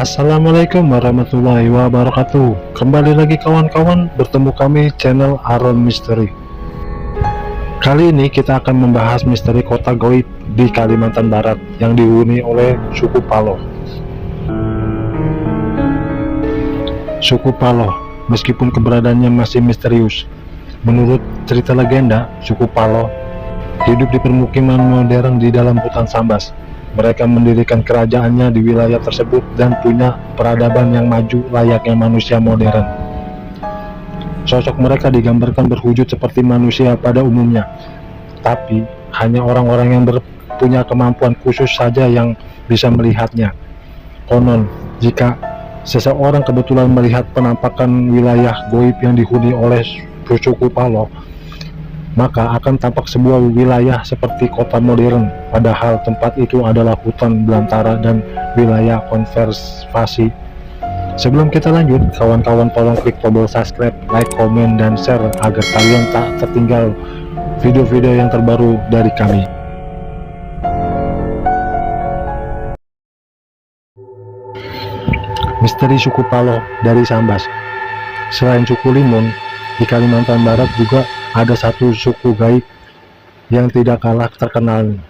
Assalamualaikum warahmatullahi wabarakatuh. Kembali lagi kawan-kawan, bertemu kami channel Aron Misteri. Kali ini kita akan membahas misteri kota goib di Kalimantan Barat yang dihuni oleh suku Paloh. Suku Paloh, meskipun keberadaannya masih misterius, menurut cerita legenda, suku Paloh hidup di permukiman modern di dalam hutan Sambas. Mereka mendirikan kerajaannya di wilayah tersebut dan punya peradaban yang maju layaknya manusia modern. Sosok mereka digambarkan berwujud seperti manusia pada umumnya, tapi hanya orang-orang yang punya kemampuan khusus saja yang bisa melihatnya. Konon, jika seseorang kebetulan melihat penampakan wilayah goib yang dihuni oleh suku Paloh, maka akan tampak sebuah wilayah seperti kota modern, padahal tempat itu adalah hutan belantara dan wilayah konservasi. Sebelum kita lanjut, kawan-kawan tolong klik tombol subscribe, like, komen, dan share agar kalian tak tertinggal video-video yang terbaru dari kami. Misteri suku Paloh dari Sambas. Selain suku Limun, di Kalimantan Barat juga ada satu suku gaib yang tidak kalah terkenal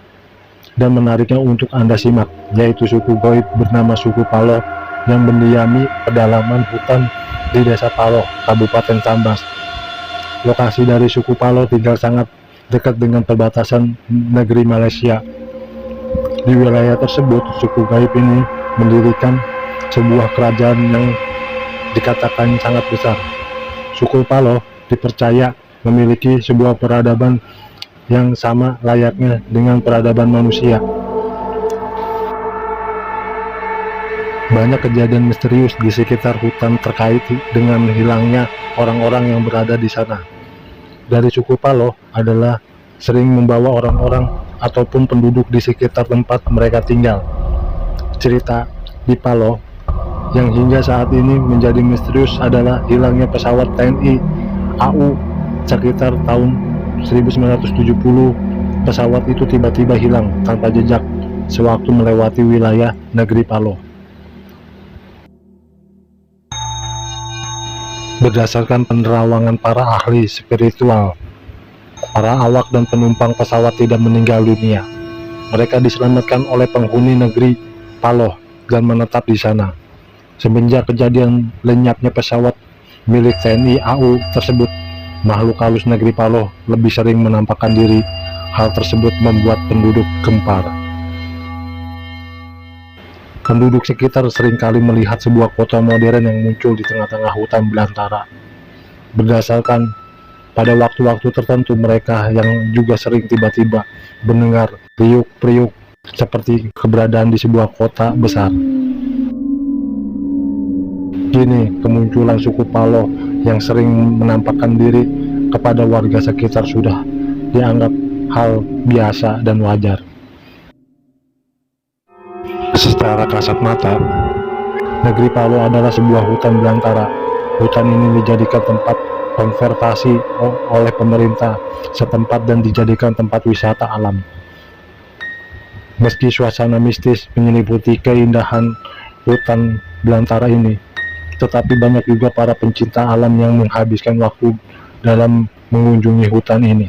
dan menariknya untuk Anda simak, yaitu suku gaib bernama suku Paloh yang mendiami pedalaman hutan di Desa Paloh, Kabupaten Sambas. Lokasi dari suku Paloh tinggal sangat dekat dengan perbatasan negeri Malaysia. Di wilayah tersebut, suku gaib ini mendirikan sebuah kerajaan yang dikatakan sangat besar. Suku Paloh dipercaya memiliki sebuah peradaban yang sama layaknya dengan peradaban manusia. Banyak kejadian misterius di sekitar hutan terkait dengan hilangnya orang-orang yang berada di sana. Dari suku Paloh adalah sering membawa orang-orang ataupun penduduk di sekitar tempat mereka tinggal. Cerita di Paloh yang hingga saat ini menjadi misterius adalah hilangnya pesawat TNI AU sekitar tahun 1970. Pesawat itu tiba-tiba hilang tanpa jejak sewaktu melewati wilayah negeri Paloh. Berdasarkan penerawangan para ahli spiritual, para awak dan penumpang pesawat tidak meninggal dunia. Mereka diselamatkan oleh penghuni negeri Paloh dan menetap di sana. Semenjak kejadian lenyapnya pesawat milik TNI AU tersebut, makhluk halus negeri Paloh lebih sering menampakkan diri. Hal tersebut membuat penduduk gempar. Penduduk sekitar seringkali melihat sebuah kota modern yang muncul di tengah-tengah hutan belantara. Berdasarkan pada waktu-waktu tertentu, mereka yang juga sering tiba-tiba mendengar priuk-priuk seperti keberadaan di sebuah kota besar. Kini kemunculan suku Paloh yang sering menampakkan diri kepada warga sekitar sudah dianggap hal biasa dan wajar. Secara kasat mata, negeri Paloh adalah sebuah hutan belantara. Hutan ini dijadikan tempat konservasi oleh pemerintah setempat dan dijadikan tempat wisata alam. Meski suasana mistis menyelimuti keindahan hutan belantara ini, tetapi banyak juga para pencinta alam yang menghabiskan waktu dalam mengunjungi hutan ini.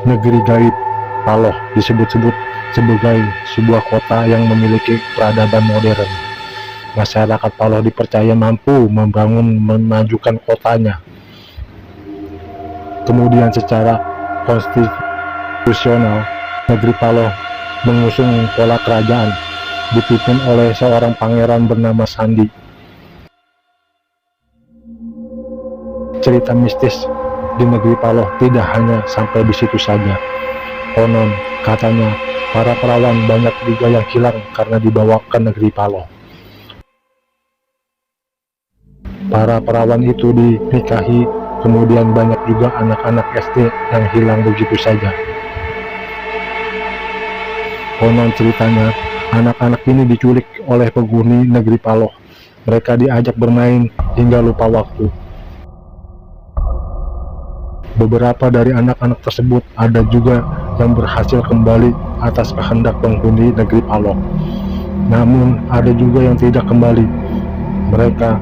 Negeri gaib Paloh disebut-sebut sebagai sebuah kota yang memiliki peradaban modern. Masyarakat Paloh dipercaya mampu membangun memajukan kotanya. Kemudian secara konstitusional, negeri Paloh mengusung pola kerajaan dipimpin oleh seorang pangeran bernama Sandi. Cerita mistis di negeri Paloh tidak hanya sampai di situ saja. Konon katanya para perawan banyak juga yang hilang karena dibawa ke negeri Paloh. Para perawan itu dinikahi, kemudian banyak juga anak-anak SD yang hilang begitu saja. Konon ceritanya, anak-anak ini diculik oleh penghuni negeri Paloh. Mereka diajak bermain hingga lupa waktu. Beberapa dari anak-anak tersebut ada juga yang berhasil kembali atas kehendak penghuni negeri Paloh. Namun ada juga yang tidak kembali. Mereka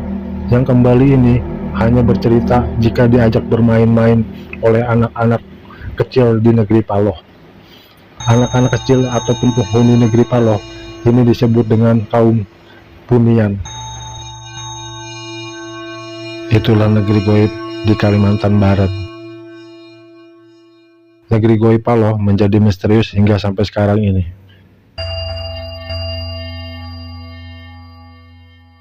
yang kembali ini hanya bercerita jika diajak bermain-main oleh anak-anak kecil di negeri Paloh. Anak-anak kecil ataupun penghuni negeri Paloh ini disebut dengan kaum Punian. Itulah negeri goib di Kalimantan Barat. Negeri goib Paloh menjadi misterius hingga sampai sekarang ini.